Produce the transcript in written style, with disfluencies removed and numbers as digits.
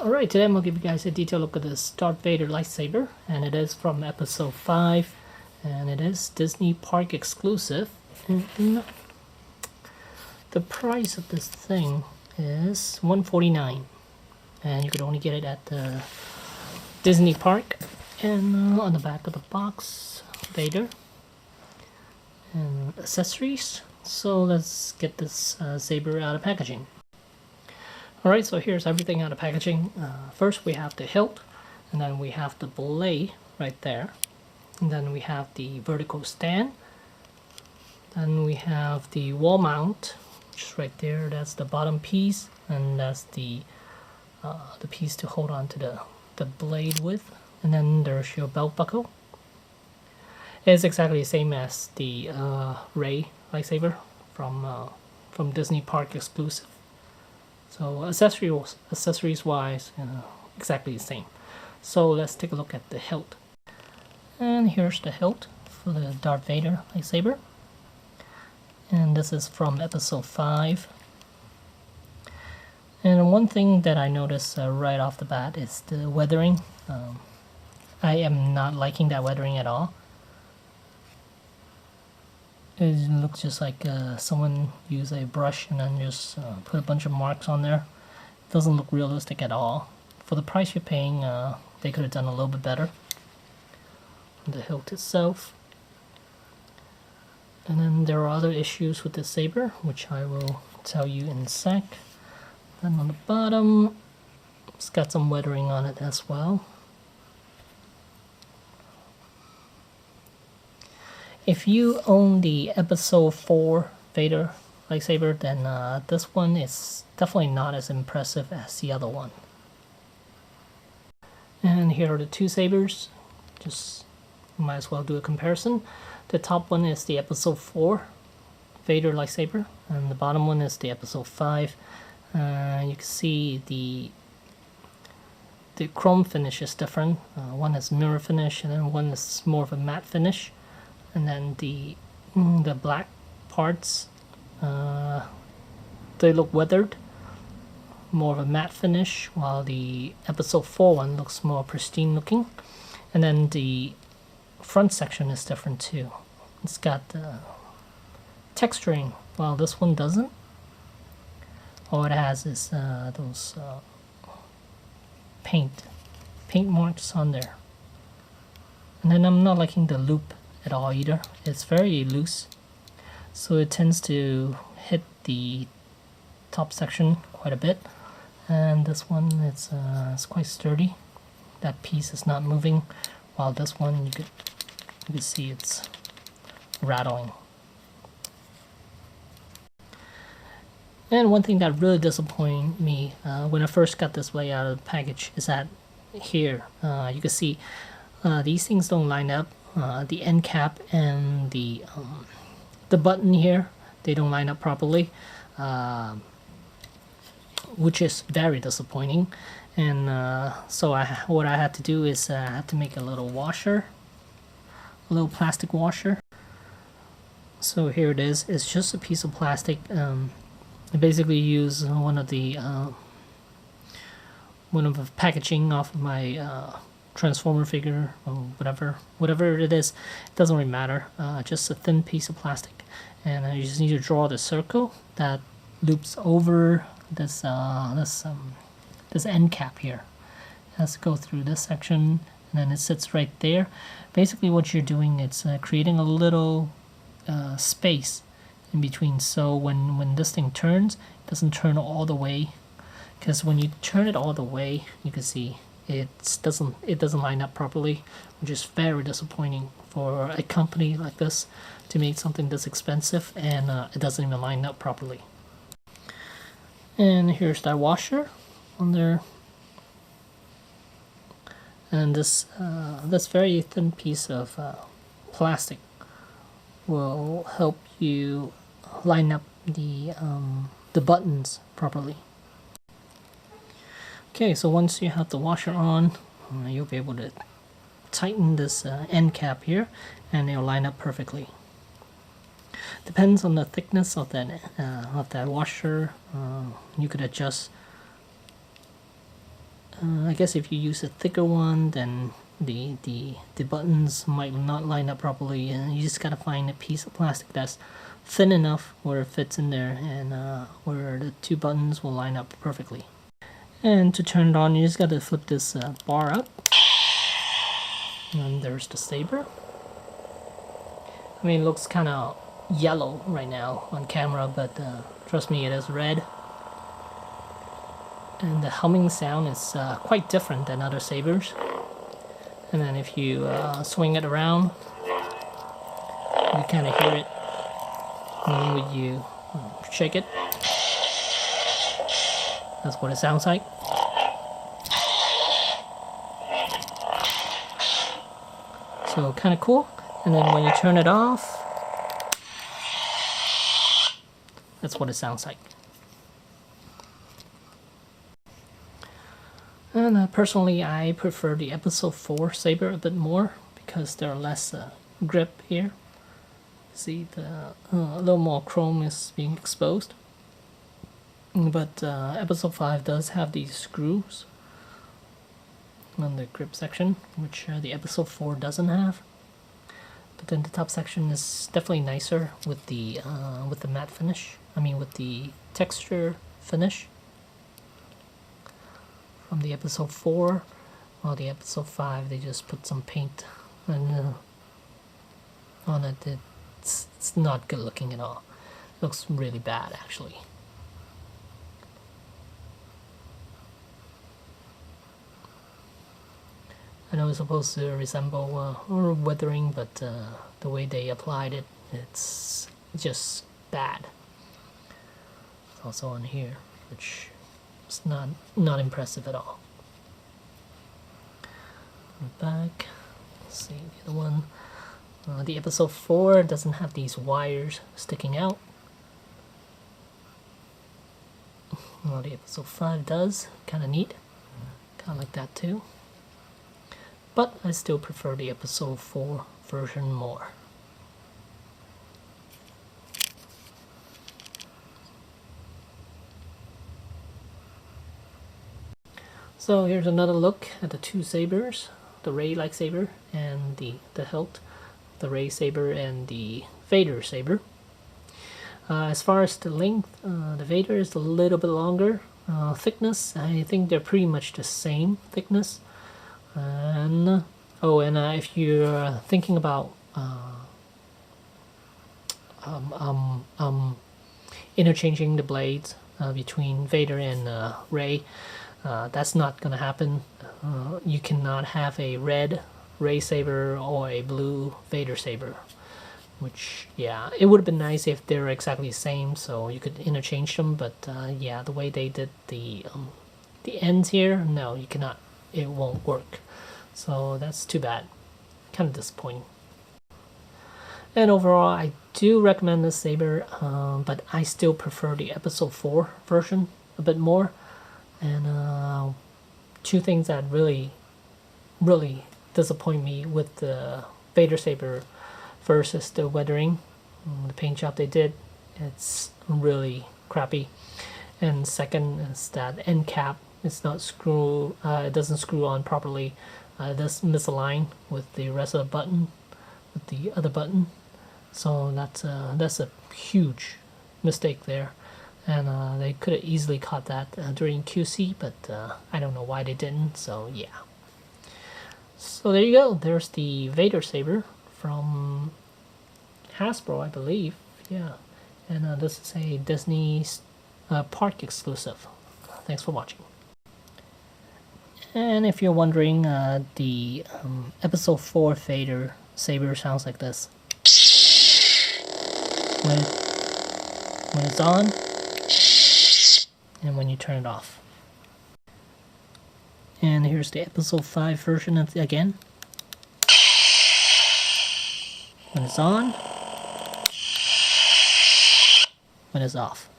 Alright, today I'm going to give you guys a detailed look at this Darth Vader lightsaber, and it is from episode 5, and it is Disney Park exclusive. And the price of this thing is $149, and you could only get it at the Disney Park. And on the back of the box, Vader and accessories. So let's get this saber out of packaging. Alright, so here's everything out of packaging. First we have the hilt, and then we have the blade right there. And then we have the vertical stand. Then we have the wall mount, which is right there. That's the bottom piece, and that's the piece to hold on to the blade with. And then there's your belt buckle. It's exactly the same as the Rey lightsaber from Disney Park exclusive. So accessories wise, exactly the same. So let's take a look at the hilt. And here's the hilt for the Darth Vader lightsaber. And this is from episode 5. And one thing that I noticed right off the bat is the weathering. I am not liking that weathering at all. It looks just like someone used a brush and then just put a bunch of marks on there. It doesn't look realistic at all. For the price you're paying, they could have done a little bit better. The hilt itself. And then there are other issues with the saber, which I will tell you in a sec. Then on the bottom, it's got some weathering on it as well. If you own the episode 4 Vader lightsaber, then this one is definitely not as impressive as the other one. And here are the two sabers. Just might as well do a comparison. The top one is the episode 4 Vader lightsaber, and the bottom one is the episode 5. You can see the chrome finish is different. One has mirror finish, and then one is more of a matte finish. And then the black parts, they look weathered, more of a matte finish, while the episode 4 one looks more pristine looking. And then the front section is different too. It's got texturing, while this one doesn't. All it has is those paint marks on there. And then I'm not liking the loop at all either. It's very loose, so it tends to hit the top section quite a bit. And this one, it's quite sturdy. That piece is not moving, while this one you could see it's rattling. And one thing that really disappointed me when I first got this way out of the package is that here you can see these things don't line up. The end cap and the button here, they don't line up properly, which is very disappointing. And so what I had to do is I had to make a little washer, a little plastic washer. So here it is. It's just a piece of plastic. I basically use one of the packaging off of my Transformer figure or whatever it is. It doesn't really matter. Just a thin piece of plastic, and you just need to draw the circle that loops over this end cap here. It has to go through this section, and then it sits right there. Basically what you're doing, it's creating a little space in between, so when this thing turns, it doesn't turn all the way, because when you turn it all the way, you can see it doesn't line up properly, which is very disappointing for a company like this to make something this expensive, and it doesn't even line up properly. And here's that washer on there, and this very thin piece of plastic will help you line up the buttons properly. Okay, so once you have the washer on, you'll be able to tighten this end cap here, and it'll line up perfectly. Depends on the thickness of that washer. You could adjust I guess if you use a thicker one, then the buttons might not line up properly, and you just gotta find a piece of plastic that's thin enough where it fits in there, and where the two buttons will line up perfectly. And to turn it on, you just gotta flip this bar up, and there's the saber. I mean, it looks kind of yellow right now on camera, but trust me, it is red. And the humming sound is quite different than other sabers. And then if you swing it around, you kind of hear it. And when you shake it, that's what it sounds like. So kind of cool. And then when you turn it off, that's what it sounds like. And personally, I prefer the episode 4 saber a bit more because there are less grip here. See, a little more chrome is being exposed. But episode 5 does have these screws on the grip section, which the episode 4 doesn't have. But then the top section is definitely nicer with the matte finish. I mean, with the texture finish from the episode 4. While the episode 5, they just put some paint on it. It's not good looking at all. It looks really bad, actually. I know it's supposed to resemble weathering, but the way they applied it, it's just bad. It's also on here, which is not impressive at all. Back, let's see the other one. The episode 4 doesn't have these wires sticking out. Well, the episode 5 does, kind of neat, kind of like that too. But I still prefer the episode 4 version more. So here's another look at the two sabers, the Ray lightsaber and the Hilt, the Ray saber and the Vader saber. As far as the length, the Vader is a little bit longer. Thickness, I think they're pretty much the same thickness. And if you're thinking about interchanging the blades between Vader and Ray, that's not gonna happen. You cannot have a red Ray saber or a blue Vader saber. Which, yeah, it would have been nice if they were exactly the same, so you could interchange them. But yeah, the way they did the ends here, no, you cannot. It won't work. So that's too bad. Kind of disappointing. And overall, I do recommend this saber, but I still prefer the episode 4 version a bit more. And two things that really disappoint me with the Vader saber versus the weathering, the paint job they did, it's really crappy. And second is that end cap, it's not it doesn't screw on properly. It does misalign with the rest of the button, with the other button. So that's a huge mistake there, and they could have easily caught that during QC, but I don't know why they didn't. So yeah. So there you go. There's the Vader saber from Hasbro, I believe. Yeah, and this is a Disney park exclusive. Thanks for watching. And if you're wondering, the episode 4 Vader saber sounds like this. When it's on, and when you turn it off. And here's the episode 5 version of again. When it's on, when it's off.